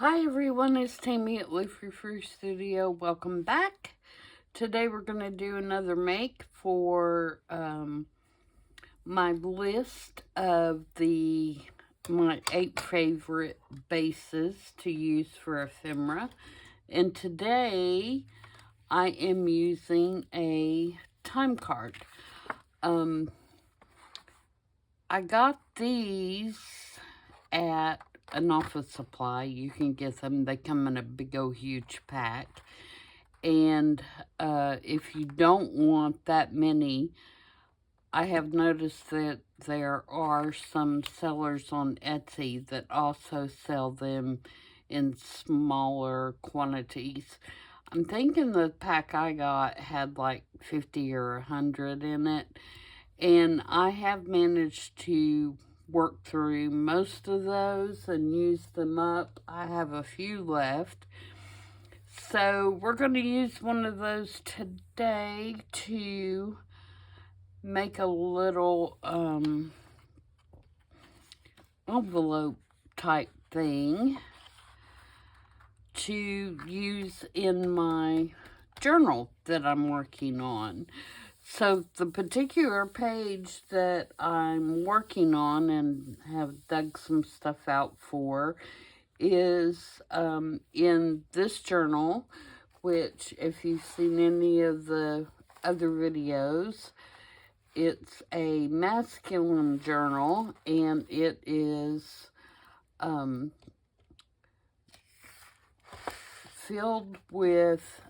Hi everyone, it's Tammy at Frou-frou Studio. Welcome back. Today we're going to do another make for my list of my 8 favorite bases to use for ephemera. And today I am using a time card. I got these at an office supply. You can get them. They come in a big old huge pack. And if you don't want that many, I have noticed that there are some sellers on Etsy that also sell them in smaller quantities. I'm thinking the pack I got had like 50 or 100 in it. And I have managed to work through most of those and use them up. I have a few left. So we're going to use one of those today to make a little envelope type thing to use in my journal that I'm working on. So the particular page that I'm working on and have dug some stuff out for is in this journal, which if you've seen any of the other videos, it's a masculine journal, and it is filled with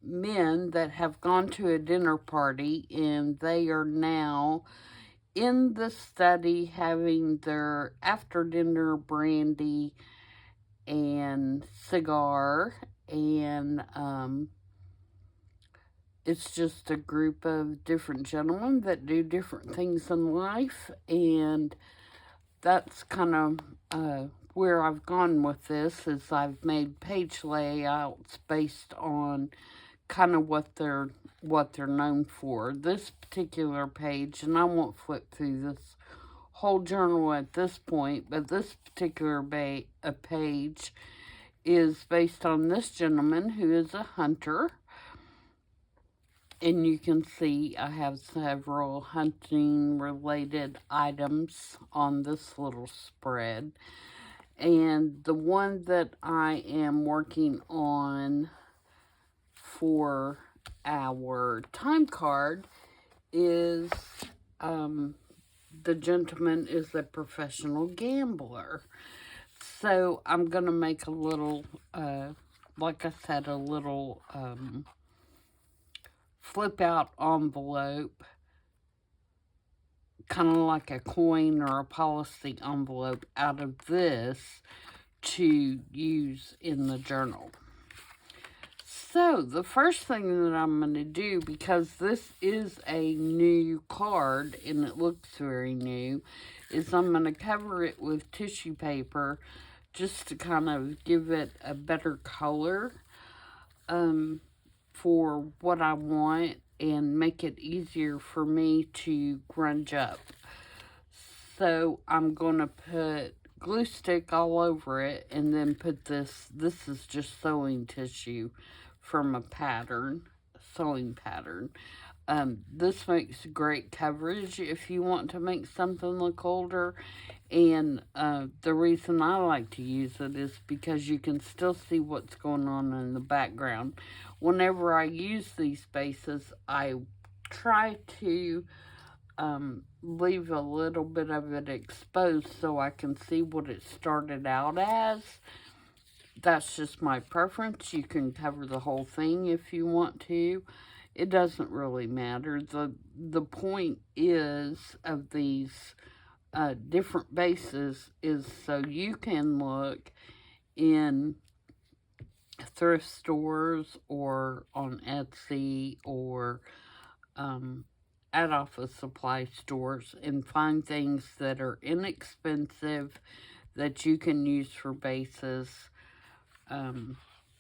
men that have gone to a dinner party, and they are now in the study having their after dinner brandy and cigar, and it's just a group of different gentlemen that do different things in life, and that's kind of where I've gone with this. Is I've made page layouts based on kind of what they're known for. This particular page, and I won't flip through this whole journal at this point, but this particular page is based on this gentleman who is a hunter. And you can see I have several hunting related items on this little spread. And the one that I am working on for our time card is the gentleman is a professional gambler. So I'm going to make a little, like I said, a little flip out envelope, kind of like a coin or a policy envelope out of this to use in the journal. So the first thing that I'm going to do, because this is a new card and it looks very new, is I'm going to cover it with tissue paper just to kind of give it a better color for what I want and make it easier for me to grunge up. So I'm going to put glue stick all over it and then put this is just sewing tissue from a sewing pattern. This makes great coverage if you want to make something look older. And the reason I like to use it is because you can still see what's going on in the background. Whenever I use these bases, I try to leave a little bit of it exposed so I can see what it started out as. That's just my preference. You can cover the whole thing if you want to. It doesn't really matter. The point is of these different bases is so you can look in thrift stores or on Etsy or at office supply stores and find things that are inexpensive that you can use for bases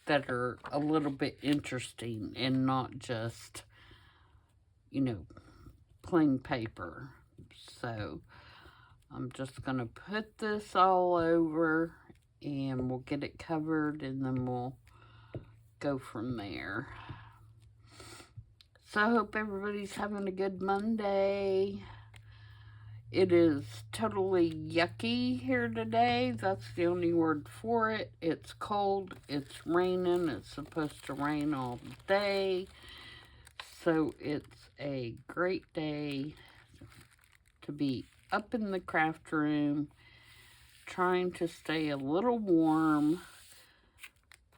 that are a little bit interesting and not just, plain paper. So I'm just going to put this all over and we'll get it covered, and then we'll go from there. So I hope everybody's having a good Monday. It is totally yucky here today. That's the only word for it. It's cold. It's raining. It's supposed to rain all day. So it's a great day to be up in the craft room, trying to stay a little warm.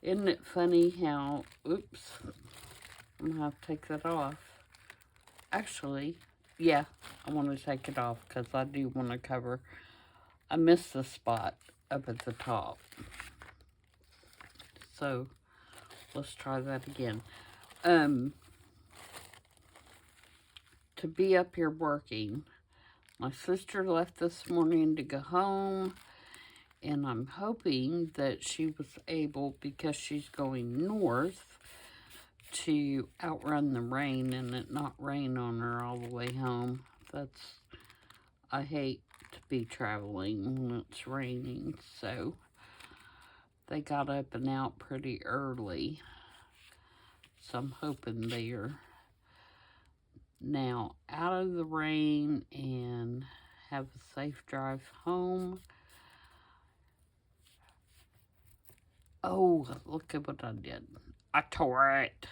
Isn't it funny how, oops, I'm going to have to take that off. Actually, yeah, I want to take it off because I do want to cover. I missed the spot up at the top. So, let's try that again. To be up here working, my sister left this morning to go home, and I'm hoping that she was able, because she's going north, to outrun the rain and it not rain on her all the way home. I hate to be traveling when it's raining, so they got up and out pretty early. So I'm hoping they're now out of the rain and have a safe drive home. Oh, look at what I did. I tore it.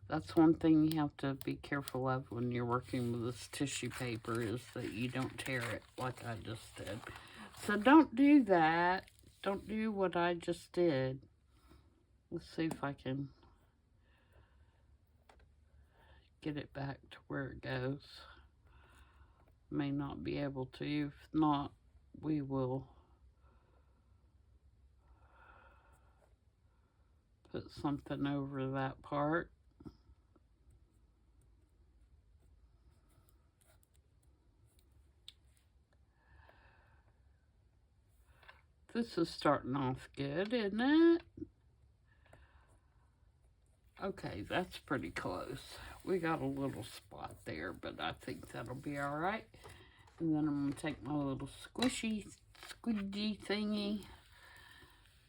That's one thing you have to be careful of when you're working with this tissue paper, is that you don't tear it like I just did. So don't do that. Don't do what I just did. Let's see if I can get it back to where it goes. May not be able to. If not, we will put something over that part. This is starting off good, isn't it? Okay, that's pretty close. We got a little spot there, but I think that'll be all right. And then I'm going to take my little squishy thingy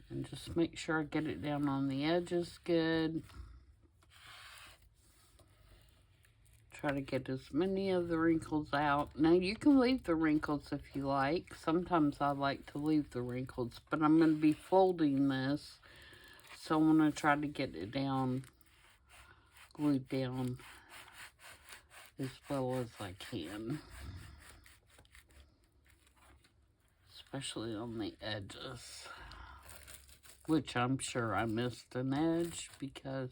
and just make sure I get it down on the edges good. Try to get as many of the wrinkles out. Now, you can leave the wrinkles if you like. Sometimes I like to leave the wrinkles, but I'm going to be folding this, so I'm going to try to get it down, glued down as well as I can. Especially on the edges, which I'm sure I missed an edge because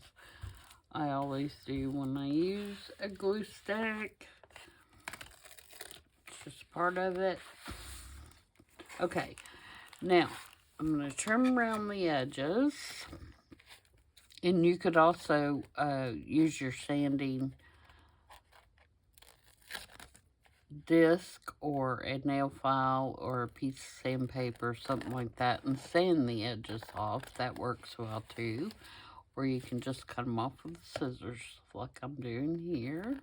I always do when I use a glue stick. It's just part of it. Okay, now I'm going to trim around the edges, and you could also use your sanding disc or a nail file or a piece of sandpaper, something like that, and sand the edges off. That works well too. Or you can just cut them off with the scissors like I'm doing here.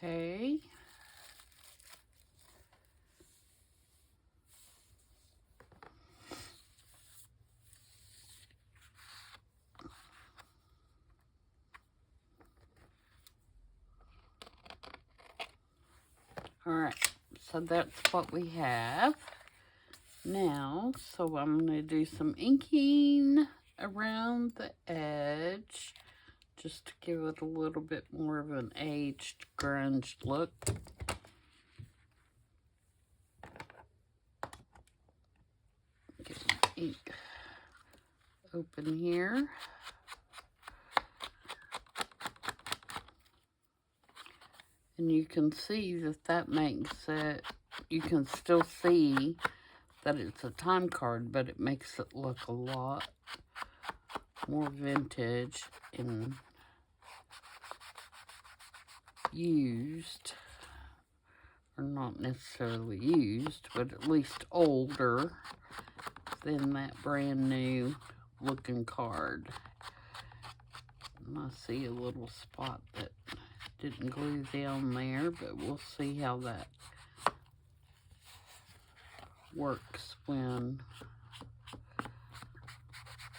Okay. All right, so that's what we have now. So I'm going to do some inking around the edge, just to give it a little bit more of an aged grunge look. Get my ink open here. And you can see that that makes it, you can still see that it's a time card, but it makes it look a lot more vintage and used, or not necessarily used, but at least older than that brand new looking card. And I see a little spot that didn't glue down there, but we'll see how that works when.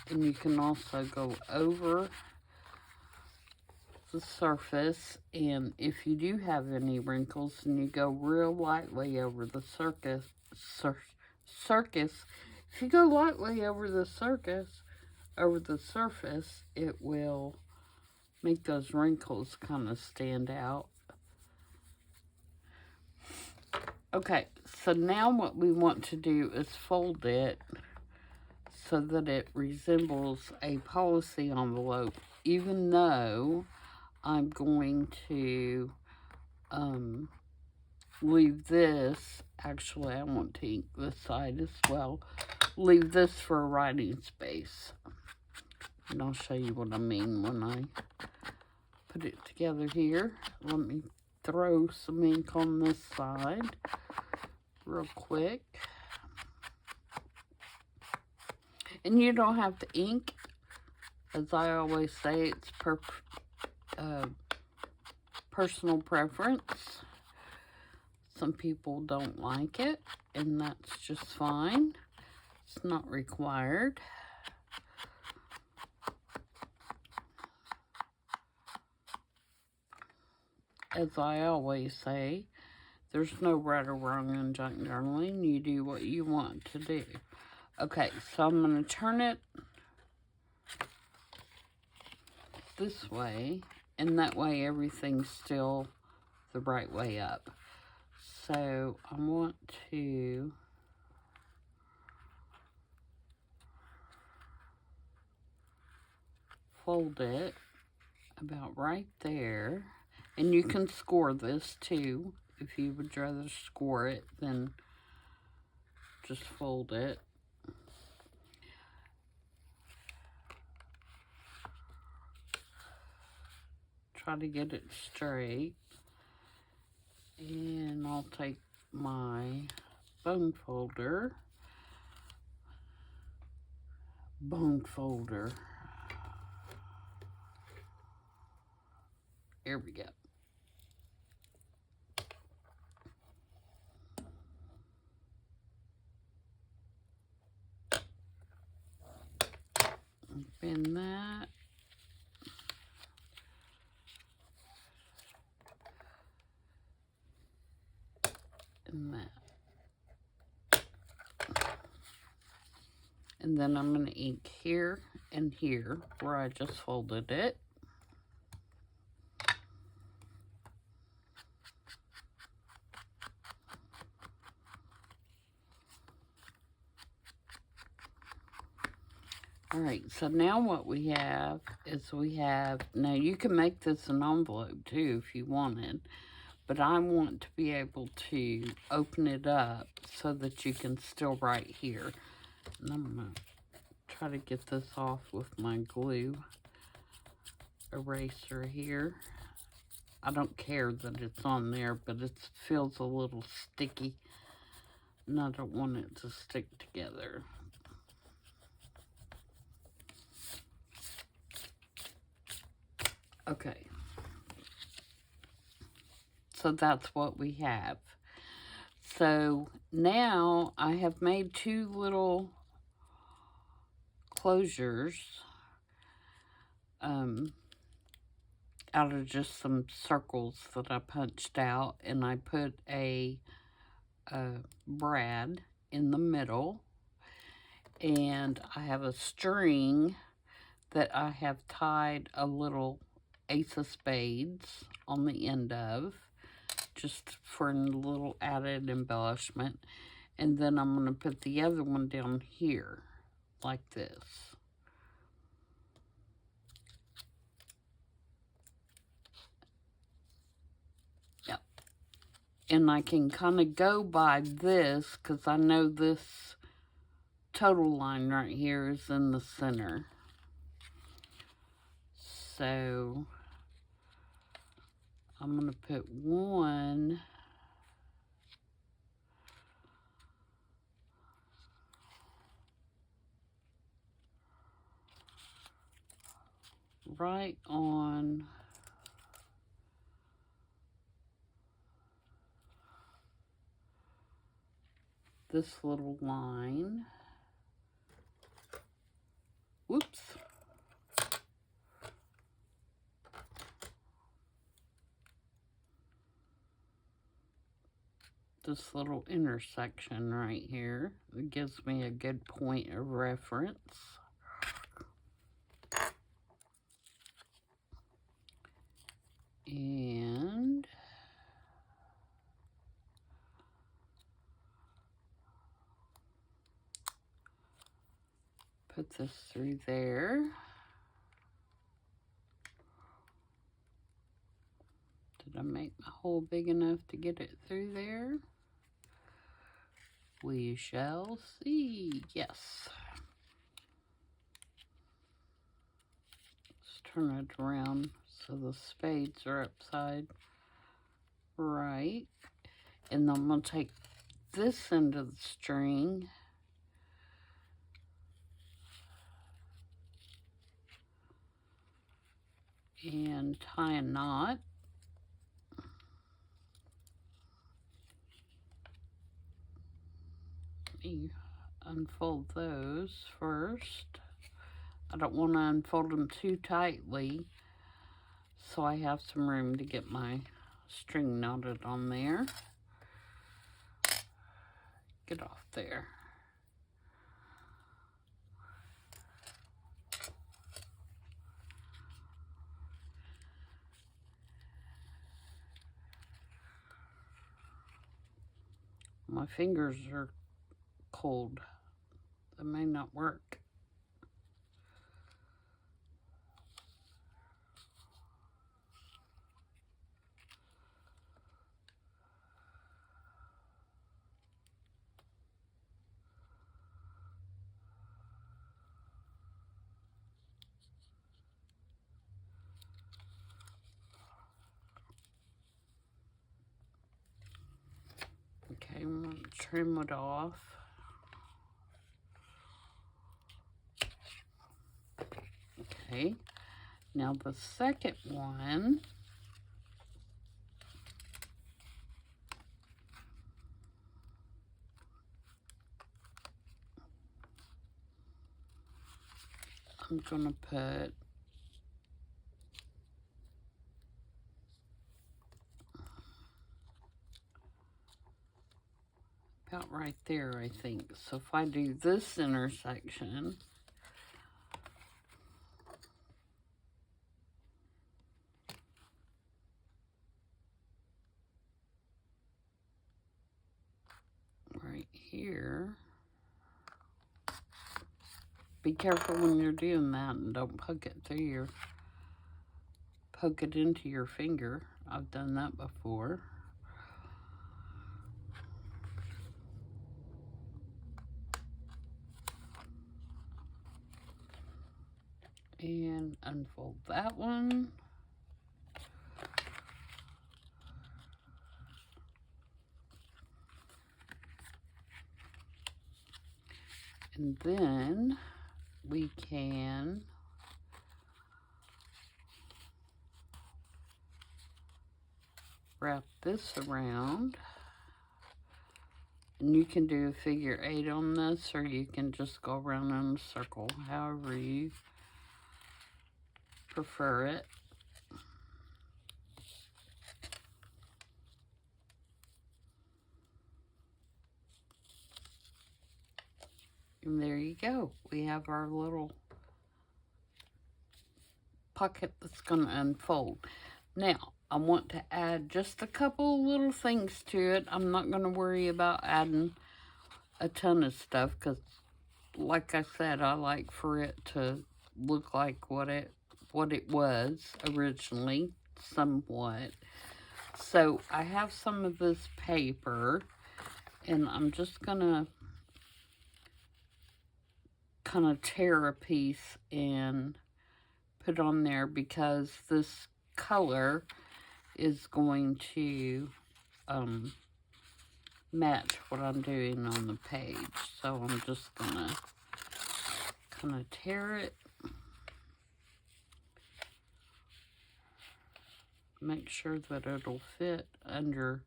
And you can also go over the surface, and if you do have any wrinkles and you go real lightly over the surface, if you go lightly over the surface, it will make those wrinkles kind of stand out. Okay, so now what we want to do is fold it so that it resembles a policy envelope, even though I'm going to leave this, actually I want to ink this side as well, leave this for a writing space. And I'll show you what I mean when I put it together here. Let me throw some ink on this side real quick. And you don't have to ink. As I always say, it's personal preference. Some people don't like it, and that's just fine. It's not required. As I always say, there's no right or wrong in junk journaling. You do what you want to do. Okay, so I'm going to turn it this way, and that way everything's still the right way up. So I want to fold it about right there. And you can score this too, if you would rather score it than just fold it. Try to get it straight. And I'll take my bone folder. Here we go. Bend that. And that. And then I'm going to ink here and here where I just folded it. All right, so now what we have is now you can make this an envelope too if you wanted, but I want to be able to open it up so that you can still write here. And I'm going to try to get this off with my glue eraser here. I don't care that it's on there, but it feels a little sticky, and I don't want it to stick together. Okay, so that's what we have. So now I have made two little closures out of just some circles that I punched out, and I put a brad in the middle, and I have a string that I have tied a little ace of spades on the end of, just for a little added embellishment. And then I'm going to put the other one down here, like this. Yeah, And I can kind of go by this because I know this total line right here is in the center. So I'm going to put one right on this little line. Whoops. This little intersection right here. It gives me a good point of reference. And put this through there. Did I make my hole big enough to get it through there? We shall see. Yes. Let's turn it around so the spades are upside right. And then I'm going to take this end of the string and tie a knot. Let me unfold those first. I don't want to unfold them too tightly, so I have some room to get my string knotted on there. Get off there. My fingers are cold. That may not work. Okay, I'm going to trim it off. Okay, now the second one, I'm going to put about right there, I think. So if I do this intersection, right here, be careful when you're doing that and don't poke it through your, poke it into your finger. I've done that before. And unfold that one. And then we can wrap this around. And you can do a figure 8 on this, or you can just go around in a circle, however you prefer it. And there you go. We have our little pocket that's going to unfold. Now, I want to add just a couple little things to it. I'm not going to worry about adding a ton of stuff because, like I said, I like for it to look like what it was originally, somewhat. So I have some of this paper, and I'm just gonna kind of tear a piece and put on there because this color is going to match what I'm doing on the page. So I'm just gonna kind of tear it. Make sure that it'll fit under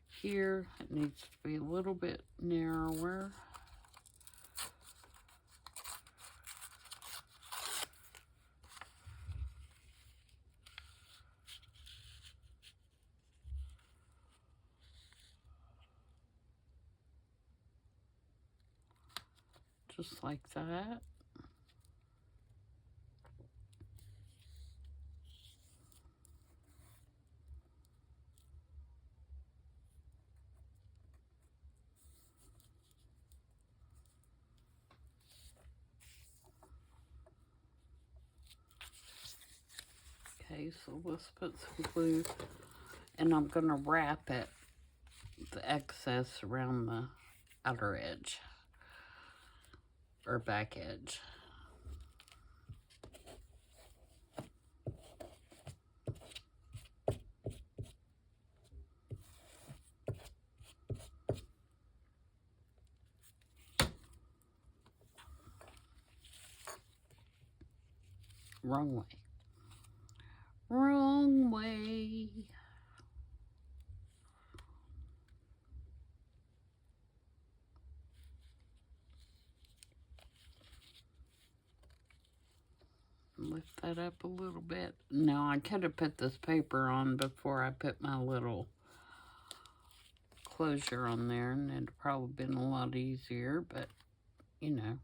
here. It needs to be a little bit narrower. Just like that. Okay, so let's put some glue, and I'm going to wrap it, the excess, around the outer edge, or back edge. Wrong way. Wrong way. Lift that up a little bit. Now, I could have put this paper on before I put my little closure on there, and it'd probably been a lot easier, but, you know.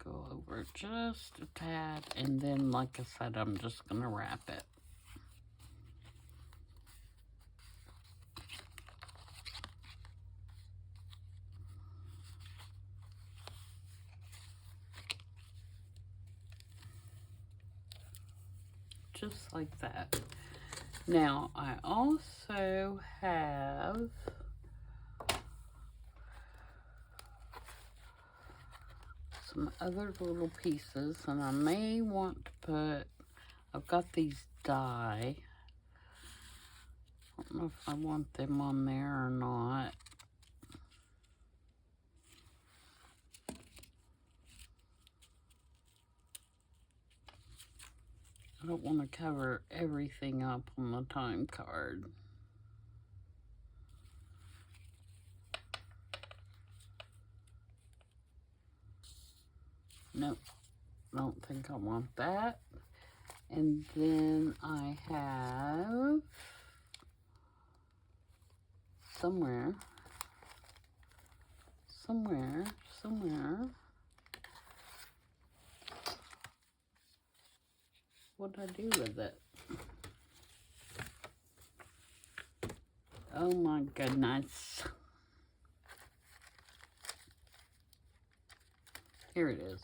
Go over just a tad, and then, like I said, I'm just going to wrap it. Just like that. Now, I also have some other little pieces, and I may want to put, I've got these die. I don't know if I want them on there or not. I don't want to cover everything up on the time card. Nope, I don't think I want that. And then I have somewhere, what did I do with it? Oh my goodness. Here it is.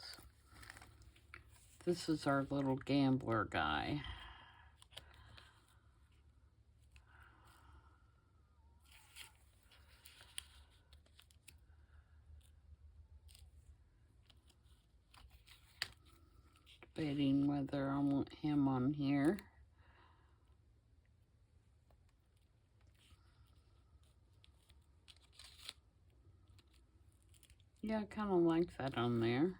This is our little gambler guy. Debating whether I want him on here. Yeah, I kind of like that on there.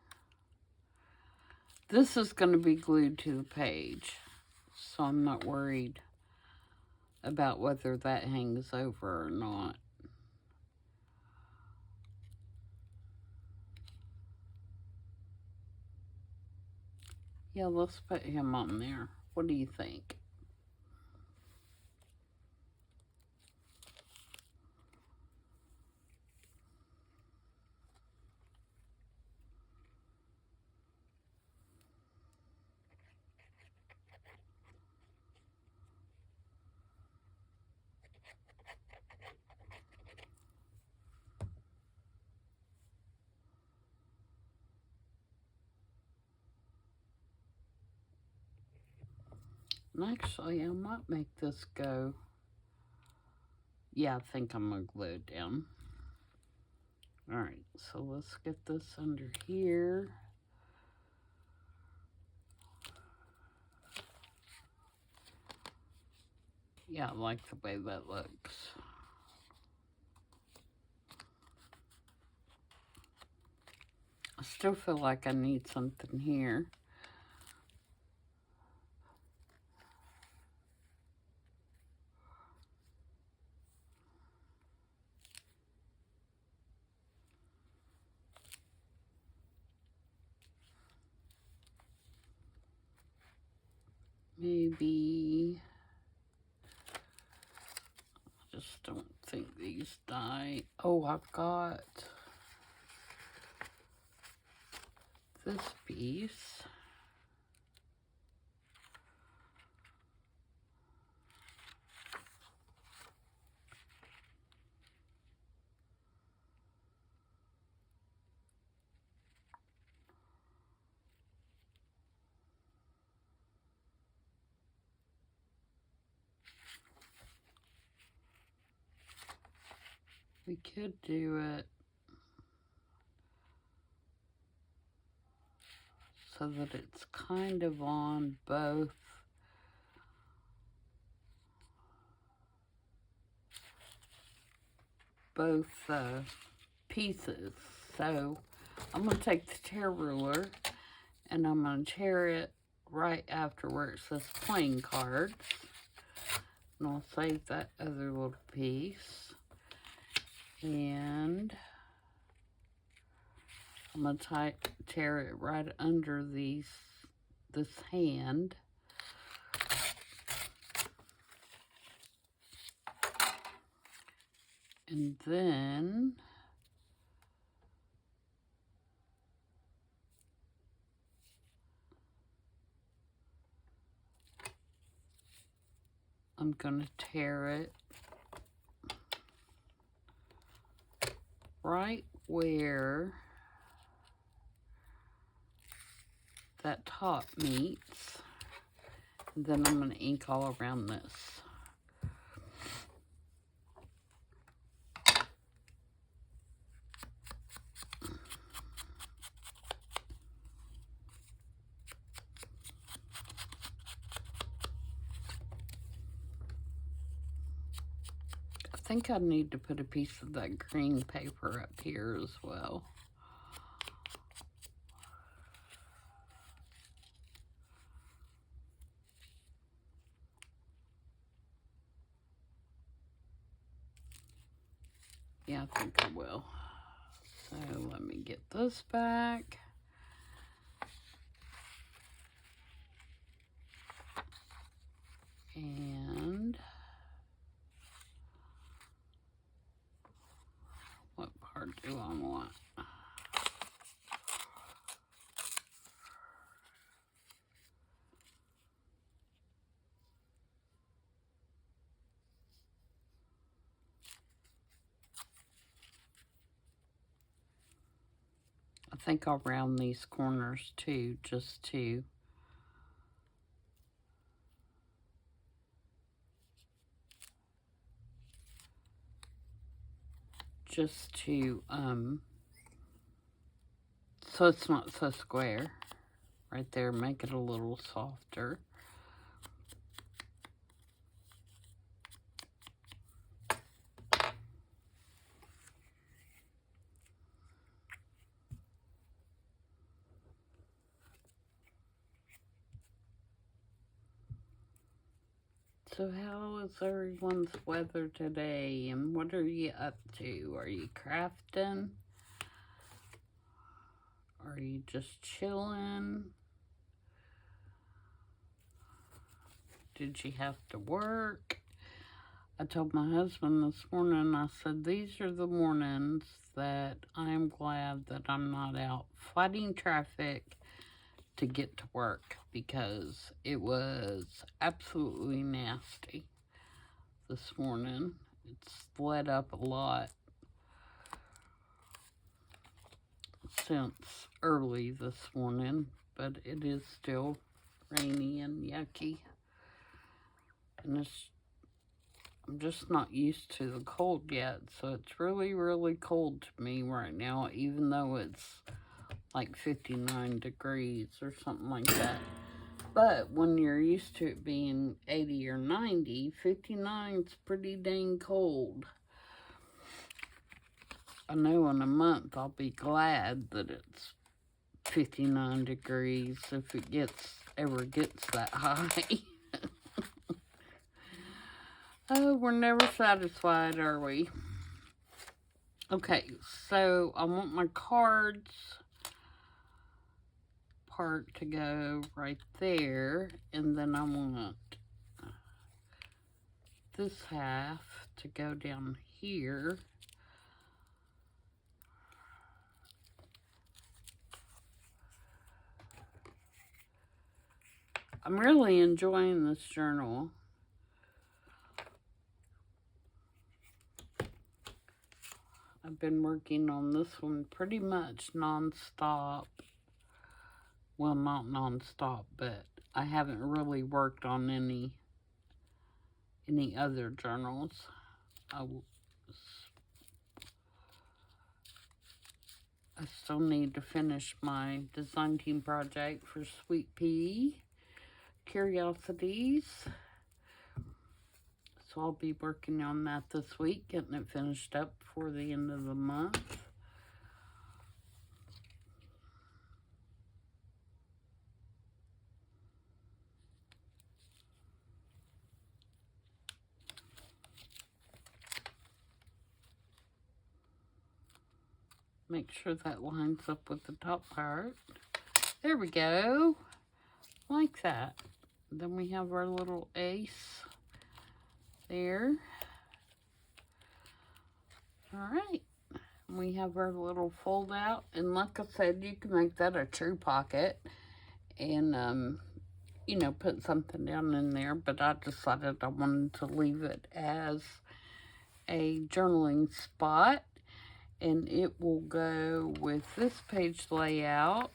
This is going to be glued to the page, so I'm not worried about whether that hangs over or not. Yeah, let's put him on there. What do you think? And actually, I might make this go. Yeah, I think I'm going to glue it down. Alright, so let's get this under here. Yeah, I like the way that looks. I still feel like I need something here. Maybe, I just don't think these die. Oh, I've got this piece. We could do it so that it's kind of on both pieces. So I'm going to take the tear ruler and I'm going to tear it right after where it says playing cards. And I'll save that other little piece. And I'm going to tear it right under this hand. And then I'm going to tear it right where that top meets. And then I'm going to ink all around this. I think I need to put a piece of that green paper up here as well. Yeah, I think I will. So let me get this back. And what part do I want? I think I'll round these corners too, just to so it's not so square. Right there, make it a little softer. So how is everyone's weather today, and what are you up to? Are you crafting? Are you just chilling? Did you have to work? I told my husband this morning, I said, these are the mornings that I'm glad that I'm not out fighting traffic to get to work, because it was absolutely nasty this morning. It's let up a lot since early this morning, but it is still rainy and yucky. And I'm just not used to the cold yet, so it's really, really cold to me right now, even though it's like 59 degrees or something like that. But when you're used to it being 80 or 90, 59's pretty dang cold. I know in a month I'll be glad that it's 59 degrees if it ever gets that high. Oh, we're never satisfied, are we? Okay, so I want my cards part to go right there, and then I want this half to go down here. I'm really enjoying this journal. I've been working on this one pretty much non-stop. Well, not non-stop, but I haven't really worked on any other journals. I still need to finish my design team project for Sweet Pea Curiosities. So I'll be working on that this week, getting it finished up before the end of the month. Make sure that lines up with the top part. There we go. Like that. Then we have our little ace there. All right. We have our little fold out. And like I said, you can make that a true pocket. And, you know, put something down in there. But I decided I wanted to leave it as a journaling spot. And it will go with this page layout,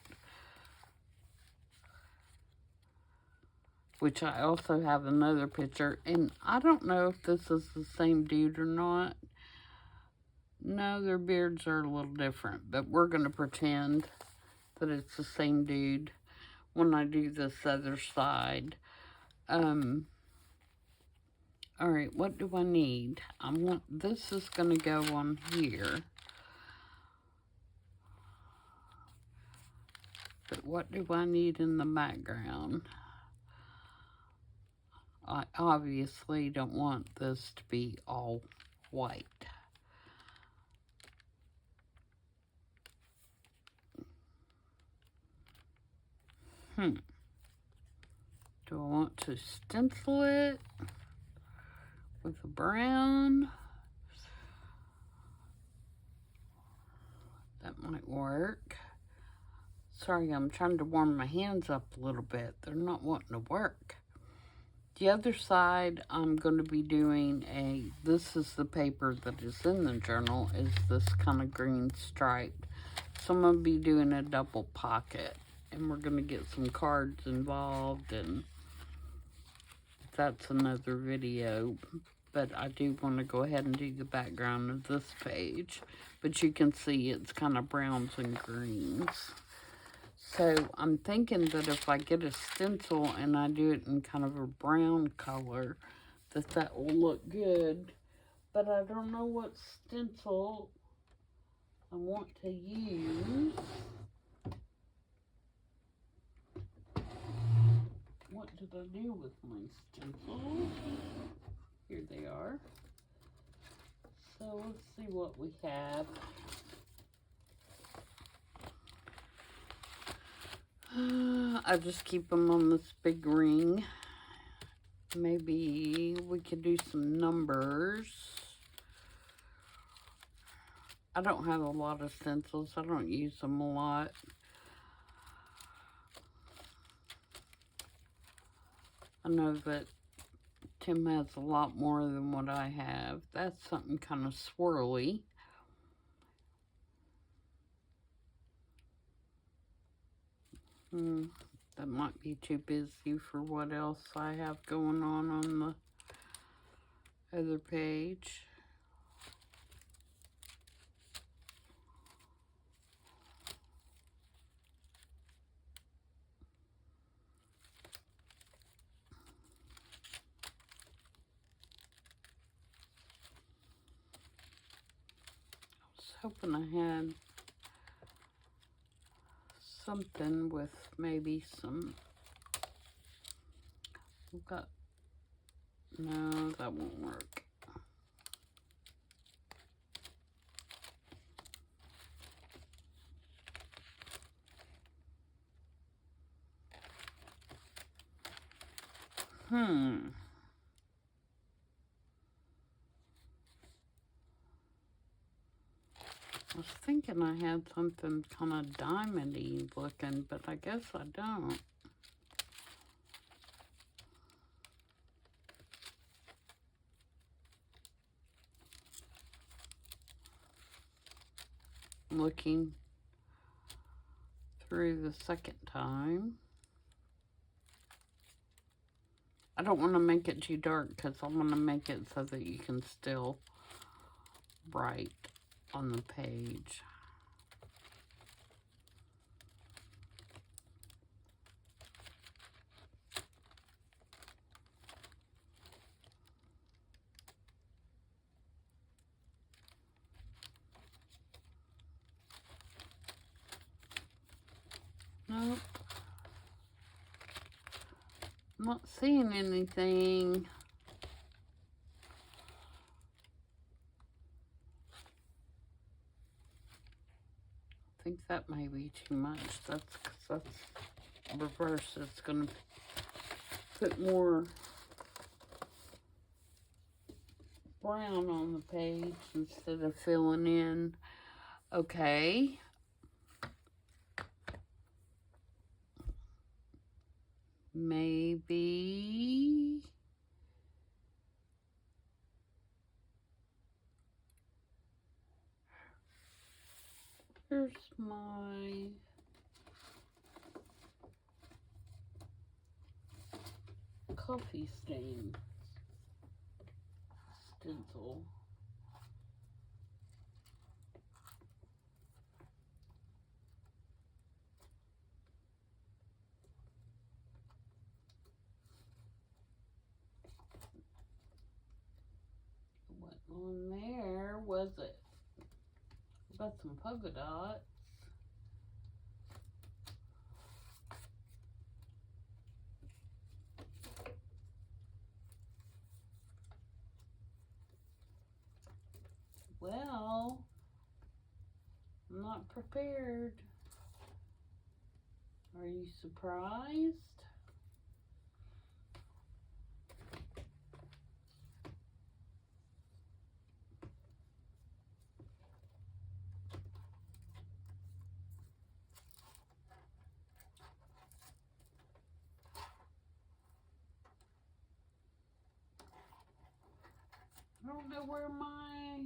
which I also have another picture. And I don't know if this is the same dude or not. No, their beards are a little different, but we're going to pretend that it's the same dude when I do this other side. All right, what do I need? This is going to go on here. But what do I need in the background? I obviously don't want this to be all white. Do I want to stencil it with a brown? That might work. Sorry, I'm trying to warm my hands up a little bit. They're not wanting to work. The other side, I'm going to be doing this is the paper that is in the journal, is this kind of green stripe. So I'm going to be doing a double pocket. And we're going to get some cards involved, and that's another video. But I do want to go ahead and do the background of this page. But you can see it's kind of browns and greens. So I'm thinking that if I get a stencil and I do it in kind of a brown color, that will look good. But I don't know what stencil I want to use. What did I do with my stencils? Here they are. So let's see what we have. I just keep them on this big ring. Maybe we could do some numbers. I don't have a lot of stencils. I don't use them a lot. I know that Tim has a lot more than what I have. That's something kind of swirly. That might be too busy for what else I have going on the Other page. Hoping I had something with maybe some, we've got, no, that won't work. I was thinking I had something kind of diamondy looking, but I guess I don't. Looking through the second time. I don't want to make it too dark because I want to make it so that you can still write on the page. Nope. I'm not seeing anything. I think that may be too much. That's because that's reverse. It's going to put more brown on the page instead of filling in. Okay. Maybe here's my coffee stain stencil. What on there was it? Got some polka dots. Well, I'm not prepared. Are you surprised? I don't know where my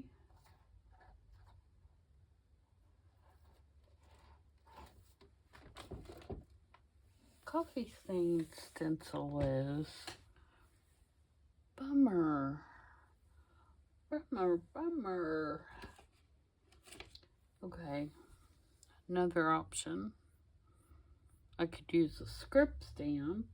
coffee stain stencil is. Bummer. Bummer, bummer. Okay, another option. I could use a script stamp.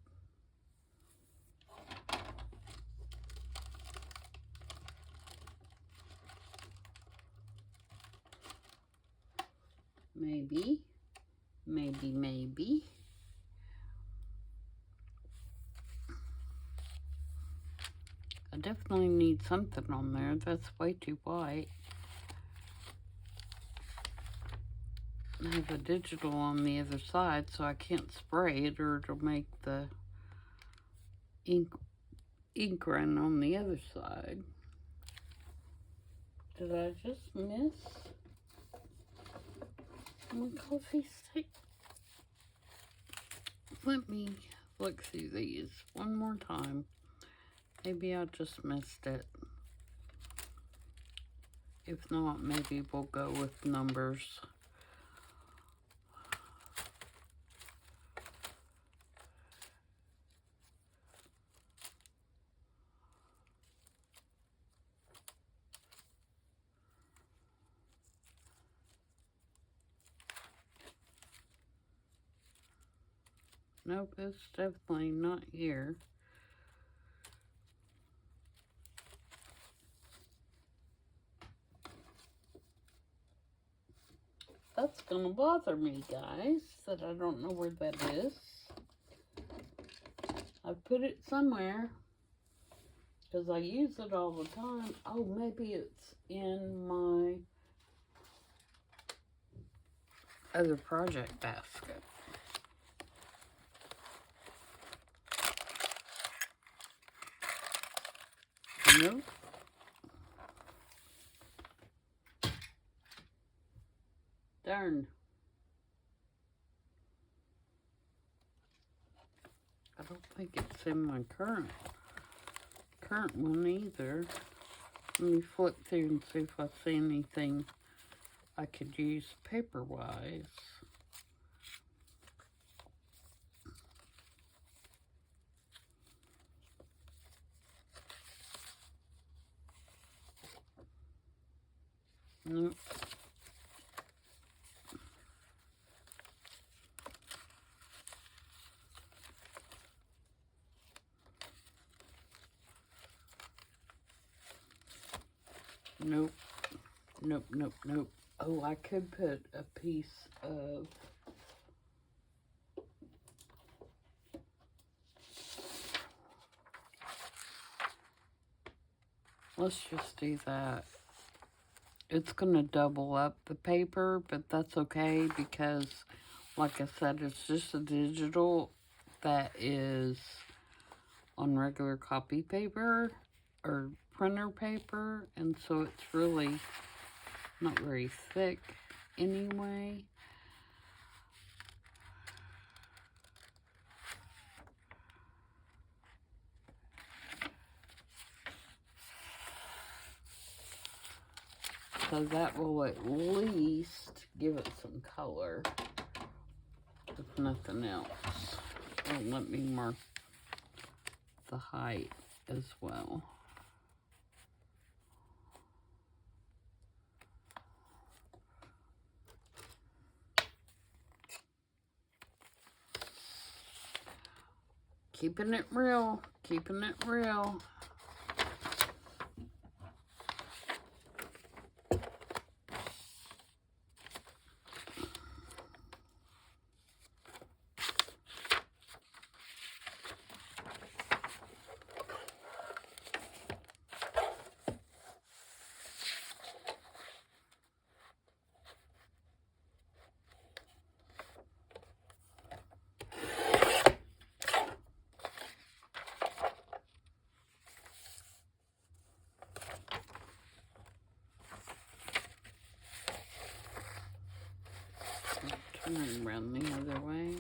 Maybe, maybe, maybe. I definitely need something on there. That's way too white. I have a digital on the other side, so I can't spray it or it'll make the ink run on the other side. Did I just miss my coffee stick? Let me look through these one more time. Maybe I just missed it. If not, maybe we'll go with numbers. Nope, it's definitely not here. That's gonna bother me, guys, that I don't know where that is. I put it somewhere because I use it all the time. Oh, maybe it's in my other project basket. Nope. Darn. I don't think it's in my current one either. Let me flip through and see if I see anything I could use paper-wise. Nope. Nope. Nope, nope, nope. Oh, I could put a piece of let's just do that. It's going to double up the paper, but that's okay because, like I said, it's just a digital that is on regular copy paper or printer paper, and so it's really not very thick anyway. So that will at least give it some color, if nothing else. Oh, let me mark the height as well. Keeping it real, keeping it real. Turn around the other way.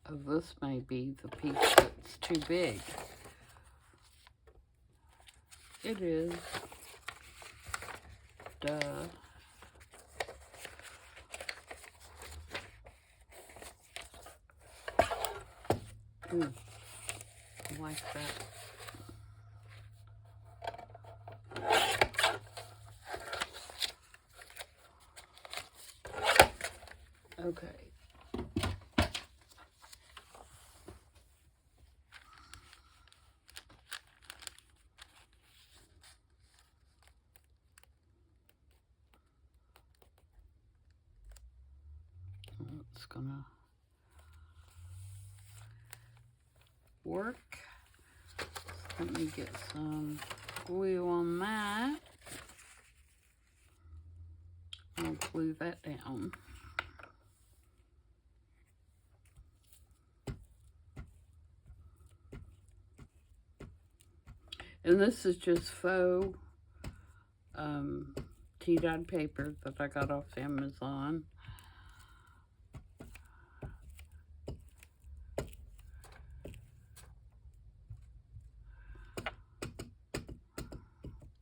Oh, this may be the piece that's too big. It is. Duh. Ooh, I like that. Okay. It's gonna work. Let me get some glue on that. I'll glue that down. And this is just faux tea-dyed paper that I got off Amazon.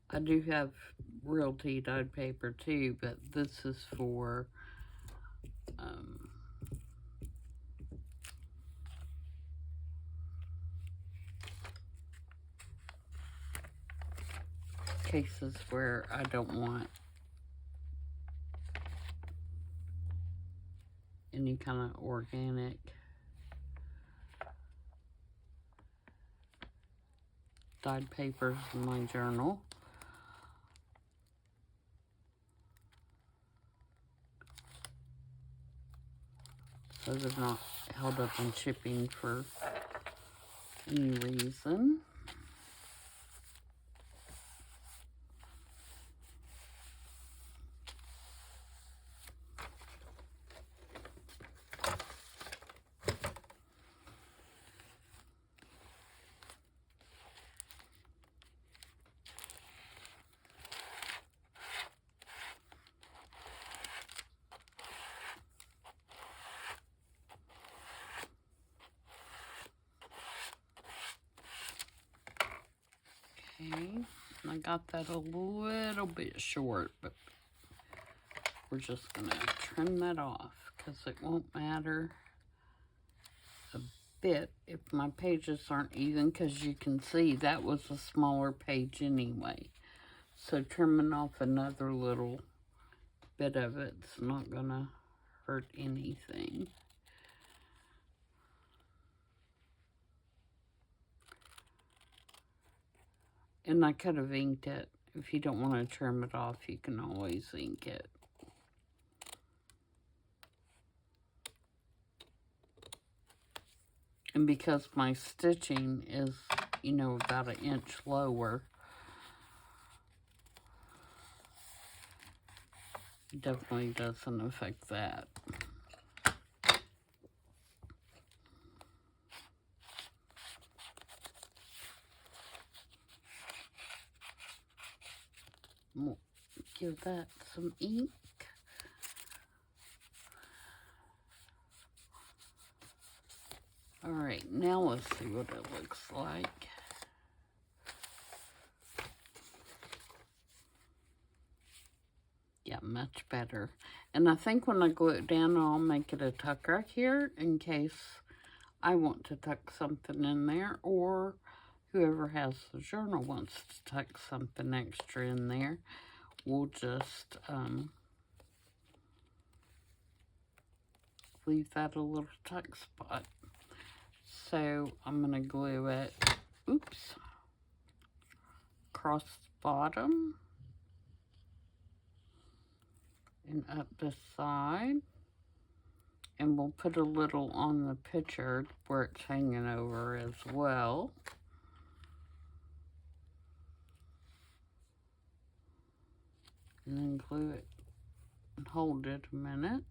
I do have real tea-dyed paper too, but this is for cases where I don't want any kind of organic dyed papers in my journal. So they're not held up in shipping for any reason. Okay, I got that a little bit short, but we're just going to trim that off because it won't matter a bit if my pages aren't even, because you can see that was a smaller page anyway. So trimming off another little bit of it's not going to hurt anything. And I could have inked it. If you don't want to trim it off, you can always ink it. And because my stitching is, you know, about 1 inch lower, it definitely doesn't affect that. We'll give that some ink. All right, now let's see what it looks like. Yeah, much better. And I think when I glue it down, I'll make it a tuck right here in case I want to tuck something in there, or whoever has the journal wants to tuck something extra in there. We'll just leave that a little tuck spot. So I'm going to glue it, oops, across the bottom and up the side. And we'll put a little on the picture where it's hanging over as well. And then glue it and hold it a minute.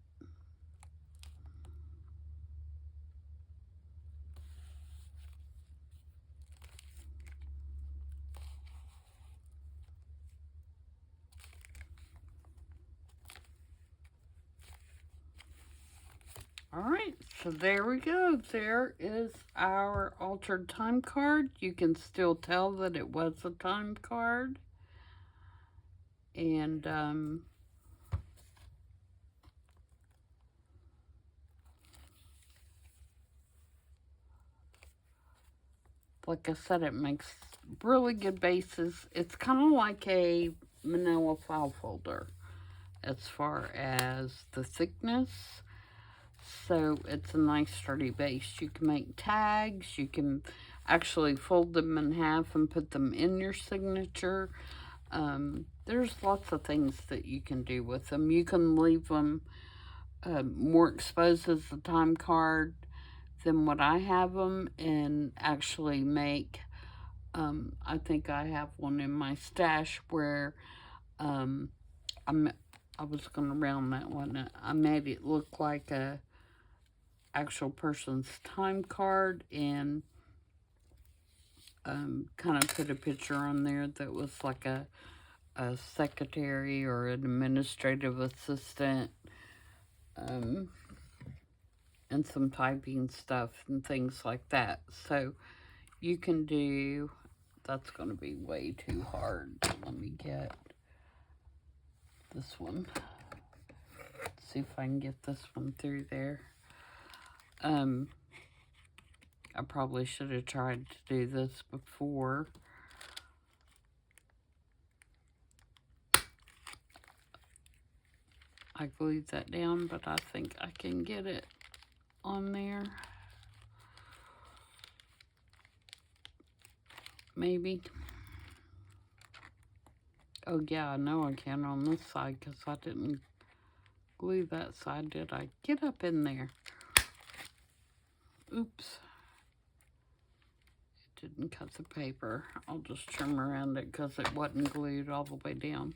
All right, so there we go. There is our altered time card. You can still tell that it was a time card. And like I said, it makes really good bases. It's kind of like a manila file folder as far as the thickness. So it's a nice sturdy base. You can make tags. You can actually fold them in half and put them in your signature. There's lots of things that you can do with them. You can leave them more exposed as a time card than what I have them, and actually make, I think I have one in my stash where I was going to round that one. I made it look like a actual person's time card, and kind of put a picture on there that was like a secretary or an administrative assistant, and some typing stuff and things like that. So you can do, that's going to be way too hard. Let me get this one. Let's see if I can get this one through there. I probably should have tried to do this before. I glued that down, but I think I can get it on there. Maybe. Oh yeah, I know I can on this side because I didn't glue that side, did I? Get up in there. Oops. It didn't cut the paper. I'll just trim around it because it wasn't glued all the way down.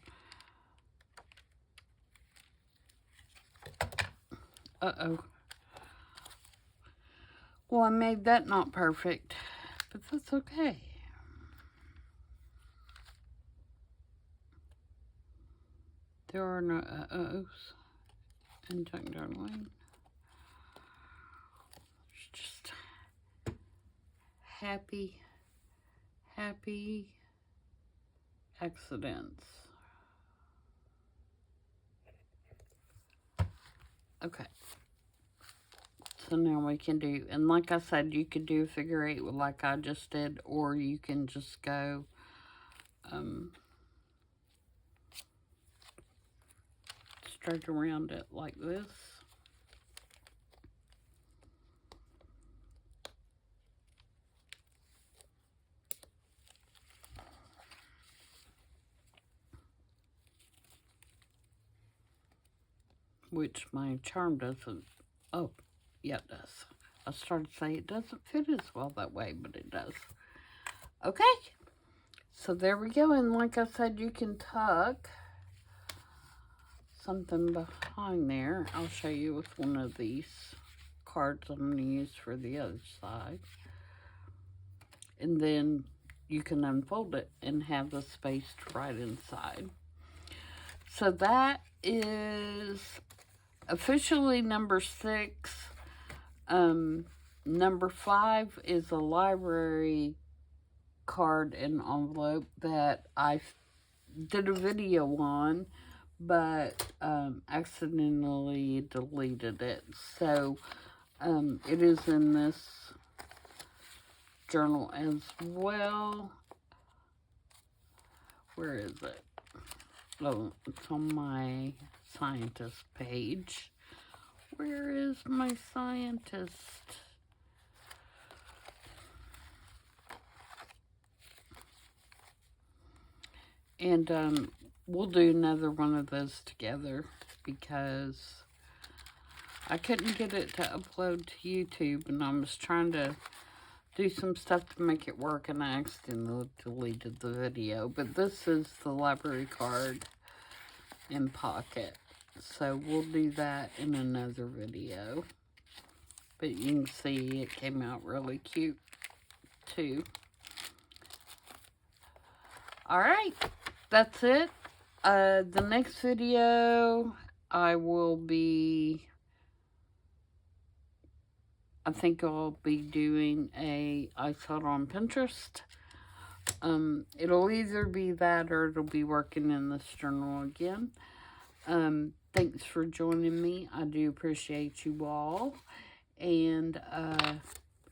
Uh-oh. Well, I made that not perfect, but that's okay. There are no uh-ohs in Junk Darling. It's just happy accidents. Okay. So now we can do, and like I said, you could do a figure 8 like I just did, or you can just go straight around it like this. Which my charm doesn't, oh, yeah, it does. I started to say it doesn't fit as well that way, but it does. Okay, so there we go. And like I said, you can tuck something behind there. I'll show you with one of these cards I'm going to use for the other side. And then you can unfold it and have the space right inside. So that is officially number 6. Number 5 is a library card and envelope that I did a video on, but accidentally deleted it. So it is in this journal as well. Where is it? Oh, it's on my scientist page. Where is my scientist? And we'll do another one of those together because I couldn't get it to upload to YouTube, and I was trying to do some stuff to make it work, and I accidentally deleted the video. But this is the library card in pocket, so we'll do that in another video. But you can see it came out really cute too. All right, that's it. The next video I think I'll be doing I saw it on Pinterest. It'll either be that or it'll be working in this journal again. Thanks for joining me. I do appreciate you all. And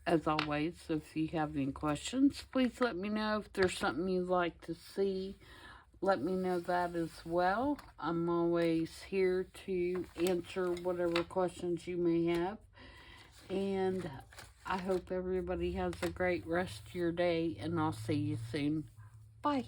as always, if you have any questions, please let me know. If there's something you'd like to see, let me know that as well. I'm always here to answer whatever questions you may have. And I hope everybody has a great rest of your day, and I'll see you soon. Bye.